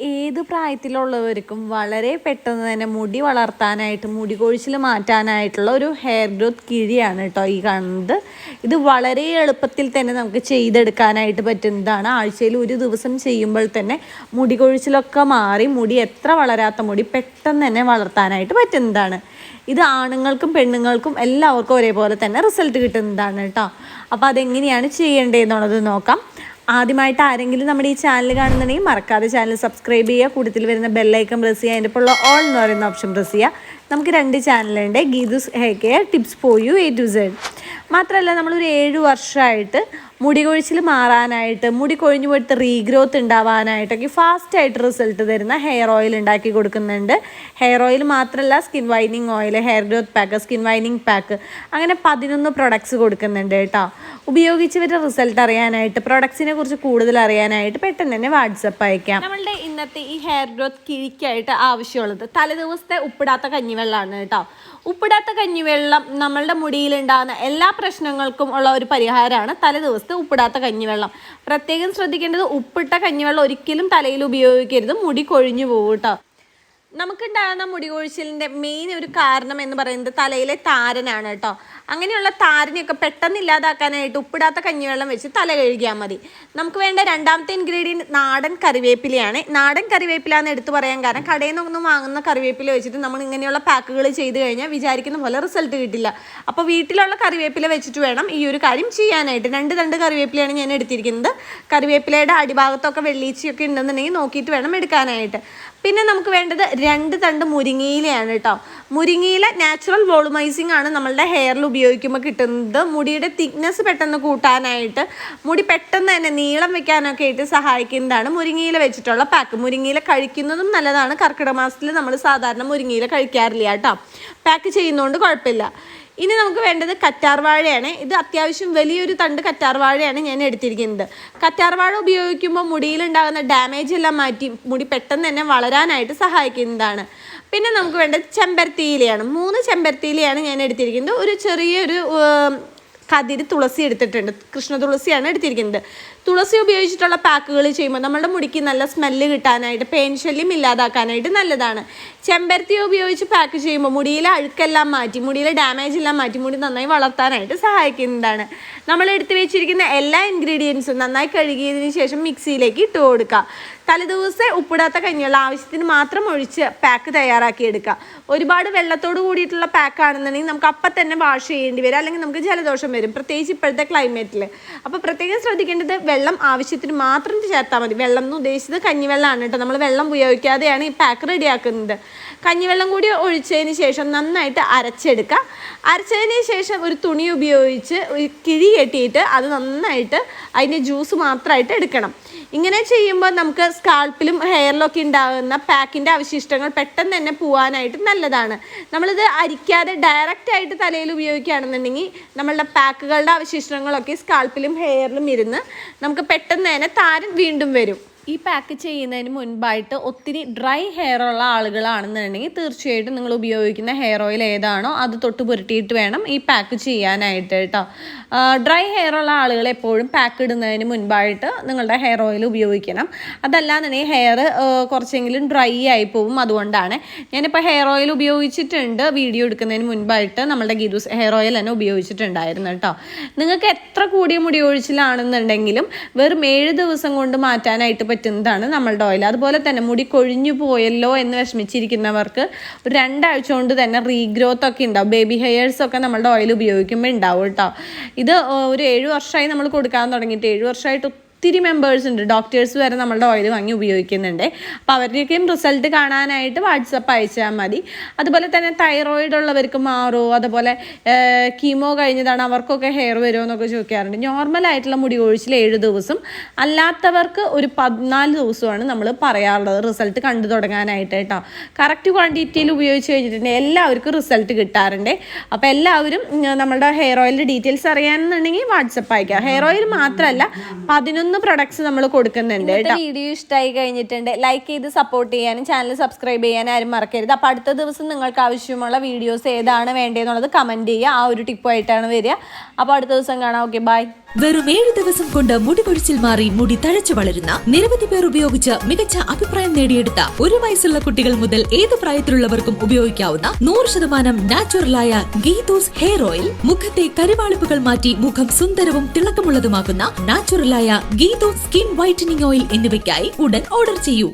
ഏത് പ്രായത്തിലുള്ളവർക്കും വളരെ പെട്ടെന്ന് തന്നെ മുടി വളർത്താനായിട്ട് മുടി കൊഴിച്ചിൽ മാറ്റാനായിട്ടുള്ള ഒരു ഹെയർ ഗ്രോത്ത് കിഴിയാണ് കേട്ടോ ഈ കാണുന്നത്. ഇത് വളരെ എളുപ്പത്തിൽ തന്നെ നമുക്ക് ചെയ്തെടുക്കാനായിട്ട് പറ്റുന്നതാണ്. ആഴ്ചയിൽ ഒരു ദിവസം ചെയ്യുമ്പോൾ തന്നെ മുടി കൊഴിച്ചിലൊക്കെ മാറി മുടി എത്ര വളരാത്ത മുടി പെട്ടെന്ന് തന്നെ വളർത്താനായിട്ട് പറ്റുന്നതാണ്. ഇത് ആണുങ്ങൾക്കും പെണ്ണുങ്ങൾക്കും എല്ലാവർക്കും ഒരേപോലെ തന്നെ റിസൾട്ട് കിട്ടുന്നതാണ് കേട്ടോ. അപ്പോൾ അതെങ്ങനെയാണ് ചെയ്യേണ്ടതെന്നുള്ളത് നോക്കാം. ആദ്യമായിട്ട് ആരെങ്കിലും നമ്മുടെ ഈ ചാനൽ കാണുന്നുണ്ടെങ്കിൽ മറക്കാതെ ചാനൽ സബ്സ്ക്രൈബ് ചെയ്യുക. കൂട്ടത്തിൽ വരുന്ന ബെല്ലൈക്കൺ പ്രസ് ചെയ്യുക. അതിൻ്റെ ഇപ്പോൾ ഓൾ എന്ന് പറയുന്ന ഓപ്ഷൻ പ്രസ് ചെയ്യുക. നമുക്ക് 2 ചാനലുണ്ട്, Geethu's hair care, tips for you A to Z. മാത്രമല്ല നമ്മളൊരു 7 വർഷമായിട്ട് മുടി കൊഴിച്ചിൽ മാറാനായിട്ട് മുടി കൊഴിഞ്ഞു പോയിട്ട് റീഗ്രോത്ത് ഉണ്ടാവാനായിട്ടൊക്കെ ഫാസ്റ്റായിട്ട് റിസൾട്ട് തരുന്ന ഹെയർ ഓയിൽ ഉണ്ടാക്കി കൊടുക്കുന്നുണ്ട്. ഹെയർ ഓയിൽ മാത്രമല്ല, skin വൈനിങ് oil, hair growth pack, skin വൈനിങ് pack, അങ്ങനെ 11 പ്രൊഡക്ട്സ് കൊടുക്കുന്നുണ്ട് കേട്ടോ. ഉപയോഗിച്ചവരുടെ റിസൾട്ട് അറിയാനായിട്ട്, പ്രൊഡക്ട്സിനെ കുറിച്ച് കൂടുതൽ അറിയാനായിട്ട് പെട്ടെന്ന് തന്നെ വാട്സപ്പ് അയക്കാം. നമ്മളുടെ ഇന്നത്തെ ഈ ഹെയർ ഗ്രോത്ത് കിഴിക്കായിട്ട് ആവശ്യമുള്ളത് തലേദിവസത്തെ ഉപ്പിടാത്ത കഞ്ഞിവെള്ളമാണ് കേട്ടോ. ഉപ്പിടാത്ത കഞ്ഞിവെള്ളം നമ്മളുടെ മുടിയിലുണ്ടാകുന്ന എല്ലാ പ്രശ്നങ്ങൾക്കും ഉള്ള ഒരു പരിഹാരമാണ് തലേദിവസത്തെ ഉപ്പിടാത്ത കഞ്ഞിവെള്ളം. പ്രത്യേകം ശ്രദ്ധിക്കേണ്ടത്, ഉപ്പിട്ട കഞ്ഞിവെള്ളം ഒരിക്കലും തലയിൽ ഉപയോഗിക്കരുത്, മുടി കൊഴിഞ്ഞു പോകും കേട്ടോ. നമുക്കുണ്ടാകുന്ന മുടി കൊഴിച്ചിലിൻ്റെ മെയിൻ ഒരു കാരണം എന്ന് പറയുന്നത് തലയിലെ താരനാണ് കേട്ടോ. അങ്ങനെയുള്ള താരനെയൊക്കെ പെട്ടെന്ന് ഇല്ലാതാക്കാനായിട്ട് ഉപ്പിടാത്ത കഞ്ഞിവെള്ളം വെച്ച് തല കഴുകിയാൽ മതി. നമുക്ക് വേണ്ട രണ്ടാമത്തെ ഇൻഗ്രീഡിയൻറ്റ് നാടൻ കറിവേപ്പിലയാണ്. നാടൻ കറിവേപ്പില എന്ന് എടുത്തു പറയാൻ കാരണം, കടയിൽ നിന്നൊന്നും വാങ്ങുന്ന കറിവേപ്പില വെച്ചിട്ട് നമ്മൾ ഇങ്ങനെയുള്ള പാക്കുകൾ ചെയ്ത് കഴിഞ്ഞാൽ വിചാരിക്കുന്ന പോലെ റിസൾട്ട് കിട്ടില്ല. അപ്പോൾ വീട്ടിലുള്ള കറിവേപ്പില വെച്ചിട്ട് വേണം ഈ ഒരു കാര്യം ചെയ്യാനായിട്ട്. 2 തണ്ട് കറിവേപ്പിലയാണ് ഞാൻ എടുത്തിരിക്കുന്നത്. കറിവേപ്പിലയുടെ അടിഭാഗത്തൊക്കെ വെള്ളീച്ചയൊക്കെ ഉണ്ടെന്നുണ്ടെങ്കിൽ നോക്കിയിട്ട് വേണം എടുക്കാനായിട്ട്. പിന്നെ നമുക്ക് വേണ്ടത് 2 തണ്ട് മുരിങ്ങയിലയാണ് കേട്ടോ. മുരിങ്ങയില നാച്ചുറൽ വോളുമൈസിങ് ആണ് നമ്മളുടെ ഹെയറിൽ ഉപയോഗിക്കുമ്പോൾ കിട്ടുന്നത്. മുടിയുടെ തിക്നെസ് പെട്ടെന്ന് കൂട്ടാനായിട്ട്, മുടി പെട്ടെന്ന് തന്നെ നീളം വെക്കാനൊക്കെ ആയിട്ട് സഹായിക്കുന്നതാണ് മുരിങ്ങയില വെച്ചിട്ടുള്ള പാക്ക്. മുരിങ്ങയില കഴിക്കുന്നതും നല്ലതാണ്. കർക്കിടക മാസത്തിൽ നമ്മൾ സാധാരണ മുരിങ്ങയില കഴിക്കാറില്ല കേട്ടോ. പാക്ക് ചെയ്യുന്നതുകൊണ്ട് കുഴപ്പമില്ല. ഇനി നമുക്ക് വേണ്ടത് കറ്റാർവാഴയാണ്. ഇത് അത്യാവശ്യം വലിയൊരു തണ്ട് കറ്റാർവാഴയാണ് ഞാൻ എടുത്തിരിക്കുന്നത്. കറ്റാർവാഴ ഉപയോഗിക്കുമ്പോൾ മുടിയിലുണ്ടാകുന്ന ഡാമേജ് എല്ലാം മാറ്റി മുടി പെട്ടെന്ന് തന്നെ വളരാനായിട്ട് സഹായിക്കുന്നതാണ്. പിന്നെ നമുക്ക് വേണ്ടത് ചെമ്പരത്തിയിലയാണ്. 3 ചെമ്പരത്തിയിലയാണ് ഞാൻ എടുത്തിരിക്കുന്നത്. ഒരു ചെറിയൊരു കതിര് തുളസി എടുത്തിട്ടുണ്ട്. കൃഷ്ണ തുളസിയാണ് എടുത്തിരിക്കുന്നത്. തുളസി ഉപയോഗിച്ചിട്ടുള്ള പാക്കുകൾ ചെയ്യുമ്പോൾ നമ്മുടെ മുടിക്ക് നല്ല സ്മെല്ല് കിട്ടാനായിട്ട്, പേൻ ശല്യം ഇല്ലാതാക്കാനായിട്ട് നല്ലതാണ്. ചെമ്പരത്തി ഉപയോഗിച്ച് പാക്ക് ചെയ്യുമ്പോൾ മുടിയിലെ അഴുക്കെല്ലാം മാറ്റി, മുടിയിലെ ഡാമേജ് എല്ലാം മാറ്റി മുടി നന്നായി വളർത്താനായിട്ട് സഹായിക്കുന്നതാണ്. നമ്മൾ എടുത്തു വെച്ചിരിക്കുന്ന എല്ലാ ഇൻഗ്രീഡിയൻസും നന്നായി കഴുകിയതിന് ശേഷം മിക്സിയിലേക്ക് ഇട്ട് കൊടുക്കുക. തലേദിവസം ഉപ്പിടാത്ത കഞ്ഞിവെള്ളം ആവശ്യത്തിന് മാത്രം ഒഴിച്ച് പാക്ക് തയ്യാറാക്കി എടുക്കുക. ഒരുപാട് വെള്ളത്തോട് കൂടിയിട്ടുള്ള പാക്ക് ആണെന്നുണ്ടെങ്കിൽ നമുക്ക് അപ്പം തന്നെ വാഷ് ചെയ്യേണ്ടി വരും, അല്ലെങ്കിൽ നമുക്ക് ജലദോഷം വരും, പ്രത്യേകിച്ച് ഇപ്പോഴത്തെ ക്ലൈമറ്റിൽ. അപ്പോൾ പ്രത്യേകം ശ്രദ്ധിക്കേണ്ടത്, വെള്ളം ആവശ്യത്തിന് മാത്രം ചേർത്താൽ മതി. വെള്ളം എന്ന് ഉദ്ദേശിച്ചത് കഞ്ഞിവെള്ളമാണ് കേട്ടോ. നമ്മൾ വെള്ളം ഉപയോഗിക്കാതെയാണ് ഈ പാക്ക് റെഡിയാക്കുന്നത്. കഞ്ഞിവെള്ളം കൂടി ഒഴിച്ചതിന് ശേഷം നന്നായിട്ട് അരച്ചെടുക്കുക. അരച്ചതിന് ശേഷം ഒരു തുണി ഉപയോഗിച്ച് കിഴി കെട്ടിയിട്ട് അത് നന്നായിട്ട് അതിൻ്റെ ജ്യൂസ് മാത്രമായിട്ട് എടുക്കണം. ഇങ്ങനെ ചെയ്യുമ്പോൾ നമുക്ക് സ്കാൾപ്പിലും ഹെയറിലൊക്കെ ഉണ്ടാകുന്ന പാക്കിൻ്റെ അവശിഷ്ടങ്ങൾ പെട്ടെന്ന് തന്നെ പോകാനായിട്ട് നല്ലതാണ്. നമ്മളിത് അരിക്കാതെ ഡയറക്റ്റായിട്ട് തലയിൽ ഉപയോഗിക്കുകയാണെന്നുണ്ടെങ്കിൽ നമ്മളുടെ പാക്കുകളുടെ അവശിഷ്ടങ്ങളൊക്കെ സ്കാൾപ്പിലും ഹെയറിലും ഇരുന്ന് നമുക്ക് പെട്ടെന്ന് തന്നെ താരൻ വീണ്ടും വരും. ഈ പാക്ക് ചെയ്യുന്നതിന് മുൻപായിട്ട് ഒത്തിരി ഡ്രൈ ഹെയർ ഉള്ള ആളുകളാണെന്നുണ്ടെങ്കിൽ തീർച്ചയായിട്ടും നിങ്ങൾ ഉപയോഗിക്കുന്ന ഹെയർ ഓയിൽ ഏതാണോ അത് തൊട്ട് പുരട്ടിയിട്ട് വേണം ഈ പാക്ക് ചെയ്യാനായിട്ട് കേട്ടോ. ഡ്രൈ ഹെയർ ഉള്ള ആളുകൾ എപ്പോഴും പാക്ക് ഇടുന്നതിന് മുൻപായിട്ട് നിങ്ങളുടെ ഹെയർ ഓയിൽ ഉപയോഗിക്കണം. അതല്ലാന്നുണ്ടെങ്കിൽ ഹെയർ കുറച്ചെങ്കിലും ഡ്രൈ ആയി പോവും. അതുകൊണ്ടാണ് ഞാനിപ്പോൾ ഹെയർ ഓയിൽ ഉപയോഗിച്ചിട്ടുണ്ട്. വീഡിയോ എടുക്കുന്നതിന് മുൻപായിട്ട് നമ്മളുടെ ഗീതൂസ് ഹെയർ ഓയിൽ തന്നെ ഉപയോഗിച്ചിട്ടുണ്ടായിരുന്നു കേട്ടോ. നിങ്ങൾക്ക് എത്ര കൂടിയ മുടി ഒഴിച്ചിലാണെന്നുണ്ടെങ്കിലും വെറും 7 ദിവസം കൊണ്ട് മാറ്റാനായിട്ട് പറ്റുന്നതാണ് നമ്മളുടെ ഓയിൽ. അതുപോലെ തന്നെ മുടി കൊഴിഞ്ഞു പോയല്ലോ എന്ന് വിഷമിച്ചിരിക്കുന്നവർക്ക് ഒരു 2 ആഴ്ച കൊണ്ട് തന്നെ റീഗ്രോത്ത് ഒക്കെ ഉണ്ടാവും. ബേബി ഹെയർസ് ഒക്കെ നമ്മളുടെ ഓയിൽ ഉപയോഗിക്കുമ്പോൾ ഉണ്ടാവും കേട്ടോ. ഇത് ഒരു 7 വർഷമായി നമ്മൾ കൊടുക്കാൻ തുടങ്ങിയിട്ട്. 7 വർഷമായിട്ട് ഒത്തിരി മെമ്പേഴ്സ് ഉണ്ട്, ഡോക്ടേഴ്സ് വരെ നമ്മളുടെ ഓയിൽ വാങ്ങി ഉപയോഗിക്കുന്നുണ്ട്. അപ്പോൾ അവരുടെയൊക്കെയും റിസൾട്ട് കാണാനായിട്ട് വാട്സപ്പ് അയച്ചാൽ മതി. അതുപോലെ തന്നെ തൈറോയിഡ് ഉള്ളവർക്ക് മാറുമോ, അതുപോലെ കീമോ കഴിഞ്ഞതാണ് അവർക്കൊക്കെ ഹെയർ വരുമോ എന്നൊക്കെ ചോദിക്കാറുണ്ട്. നോർമലായിട്ടുള്ള മുടി കൊഴിച്ചിൽ 7 ദിവസം, അല്ലാത്തവർക്ക് ഒരു 14 ദിവസമാണ് നമ്മൾ പറയാറുള്ളത് റിസൾട്ട് കണ്ടു തുടങ്ങാനായിട്ട് കേട്ടോ. കറക്റ്റ് ക്വാണ്ടിറ്റിയിൽ ഉപയോഗിച്ച് കഴിഞ്ഞിട്ടുണ്ടെങ്കിൽ എല്ലാവർക്കും റിസൾട്ട് കിട്ടാറുണ്ട്. അപ്പോൾ എല്ലാവരും നമ്മളുടെ ഹെയർ ഓയിലിൻ്റെ ഡീറ്റെയിൽസ് അറിയാമെന്നുണ്ടെങ്കിൽ വാട്സപ്പ് അയക്കാം. ഹെയർ ഓയിൽ മാത്രമല്ല, 11 11 പ്രൊഡക്ട്സ് നമ്മൾ കൊടുക്കുന്നുണ്ട്. വീഡിയോ ഇഷ്ടമായി കഴിഞ്ഞിട്ടുണ്ട് ലൈക്ക് ചെയ്ത് സപ്പോർട്ട് ചെയ്യാനും ചാനൽ സബ്സ്ക്രൈബ് ചെയ്യാനും ആരും മറക്കരുത്. അപ്പോൾ അടുത്ത ദിവസം നിങ്ങൾക്ക് ആവശ്യമുള്ള വീഡിയോസ് ഏതാണ് വേണ്ടതെന്നുള്ളത് കമന്റ് ചെയ്യുക. ആ ഒരു ടിപ്പായിട്ടാണ് വരിക. അപ്പോൾ അടുത്ത ദിവസം കാണാം. Okay, bye. വെറും 7 ദിവസം കൊണ്ട് മുടി കൊഴിച്ചിൽ മാറി മുടി തഴച്ചു വളരുന്ന നിരവധി പേർ ഉപയോഗിച്ച് മികച്ച അഭിപ്രായം നേടിയെടുത്ത 1 വയസ്സുള്ള കുട്ടികൾ മുതൽ ഏത് പ്രായത്തിലുള്ളവർക്കും ഉപയോഗിക്കാവുന്ന 100% നാച്ചുറലായ ഗീതൂസ് ഹെയർ ഓയിൽ, മുഖത്തെ കരിവാളിപ്പുകൾ മാറ്റി മുഖം സുന്ദരവും തിളക്കമുള്ളതുമാക്കുന്ന നാച്ചുറലായ ഗീതൂസ് സ്കിൻ വൈറ്റനിങ് ഓയിൽ എന്നിവയ്ക്കായി ഉടൻ ഓർഡർ ചെയ്യൂ.